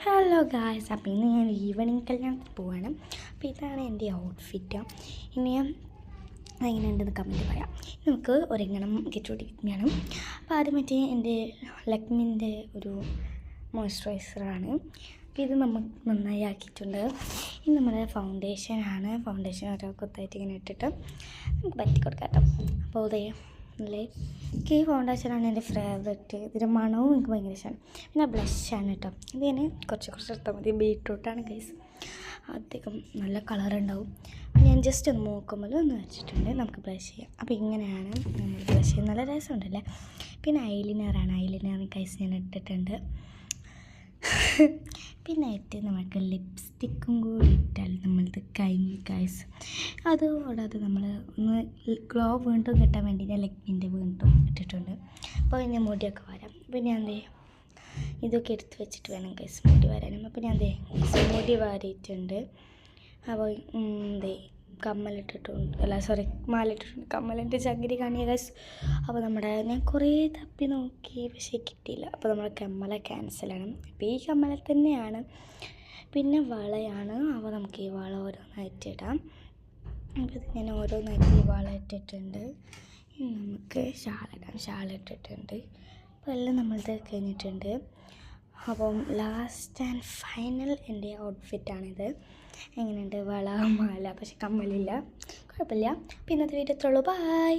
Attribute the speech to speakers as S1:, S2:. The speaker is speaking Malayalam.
S1: ഹലോ ഗായ്സ്, അപ്പോൾ ഇന്ന് ഞാൻ ഈവനിങ് കല്യാണത്തിന് പോവാണ്. അപ്പോൾ ഇതാണ് എൻ്റെ ഔട്ട്ഫിറ്റ്. ഇനി ഞാൻ എങ്ങനെയുണ്ടെന്ന് കമൻറ്റ് പറയാം. നമുക്ക് ഒരുങ്ങണം, ഗെറ്റ് റെഡി വേണം. അപ്പോൾ ആദ്യമായിട്ട് എൻ്റെ ലക്മിൻ്റെ ഒരു മോയ്സ്ചറൈസറാണ്. അപ്പോൾ ഇത് നമ്മൾ നന്നായി ആക്കിയിട്ടുണ്ട്. ഇത് നമ്മുടെ ഫൗണ്ടേഷനാണ്. ഫൗണ്ടേഷൻ ഓരോ കൊത്തായിട്ട് ഇങ്ങനെ ഇട്ടിട്ട് നമുക്ക് പറ്റി കൊടുക്കാം കേട്ടോ. അപ്പോൾ അതേ അല്ലേ, ഈ ഫൗണ്ടേഷനാണ് എൻ്റെ ഫേവറേറ്റ്. ഇതിൻ്റെ മണവും എനിക്ക് ഭയങ്കര ഇഷ്ടമാണ്. പിന്നെ ബ്ലഷാണ് കേട്ടോ. ഇത് ഞാൻ കുറച്ച് എടുത്താൽ മതി. ബീട്രൂട്ടാണ് ഗൈസ്, അധികം നല്ല കളറുണ്ടാവും. ഞാൻ ജസ്റ്റ് ഒന്ന് മൂക്കുമ്പോൾ ഒന്ന് വെച്ചിട്ടുണ്ട്. നമുക്ക് ബ്ലഷ് ചെയ്യാം. അപ്പോൾ ഇങ്ങനെയാണ് നമ്മൾ ബ്ലഷ് ചെയ്യുന്നത്. നല്ല രസമുണ്ടല്ലേ. പിന്നെ ഐലിനർ ഗൈസ് ഞാൻ ഇട്ടിട്ടുണ്ട്. പിന്നെ നമുക്ക് ലിപ്സ്റ്റിക്കും കൂടി ഇട്ടാൽ നമ്മളത് കഴിഞ്ഞ് ഗൈസ്. അതുകൂടാതെ നമ്മൾ ഒന്ന് ഗ്ലോ വീണ്ടും കിട്ടാൻ വേണ്ടി ഞാൻ ലെഗ്മിൻ്റെ വീണ്ടും ഇട്ടിട്ടുണ്ട്. അപ്പോൾ ഞാൻ മുടിയൊക്കെ വരാം. അപ്പോൾ ഞാൻ ഇതൊക്കെ എടുത്ത് വെച്ചിട്ട് വേണം ഗൈസ് മുടി വരാനും. അപ്പോൾ ഞാൻ മുടി വാരിയിട്ടുണ്ട്. അപ്പോൾ മാലിട്ടിട്ടുണ്ട്. കമ്മലിൻ്റെ ചകിരി കാണിയ ഗൈസ്. അപ്പോൾ ഞാൻ കുറേ തപ്പി നോക്കി, പക്ഷേ കിട്ടിയില്ല. അപ്പോൾ നമ്മുടെ കമ്മല ക്യാൻസലാണ്. അപ്പോൾ ഈ കമ്മല തന്നെയാണ്. പിന്നെ വളയാണ്. അപ്പോൾ നമുക്ക് ഈ വള ഓരോന്നായിട്ട് ഇടാം. അപ്പോൾ ഇത് ഞാൻ ഓരോന്നായിട്ട് ഈ വള ഇട്ടിട്ടുണ്ട്. ഇനി നമുക്ക് ഷാളിട്ടിട്ടുണ്ട്. അപ്പോൾ എല്ലാം നമ്മളത് കഴിഞ്ഞിട്ടുണ്ട്. അപ്പം ലാസ്റ്റ് ആൻഡ് ഫൈനൽ എൻ്റെ ഔട്ട്ഫിറ്റാണിത്. എങ്ങനെയുണ്ട്? വള, മാല, പക്ഷെ കമ്മലില്ല. കുഴപ്പമില്ല. അപ്പോൾ ഇന്നത്തെ വീഡിയോ ഇത്രയുള്ളൂ. ബൈ.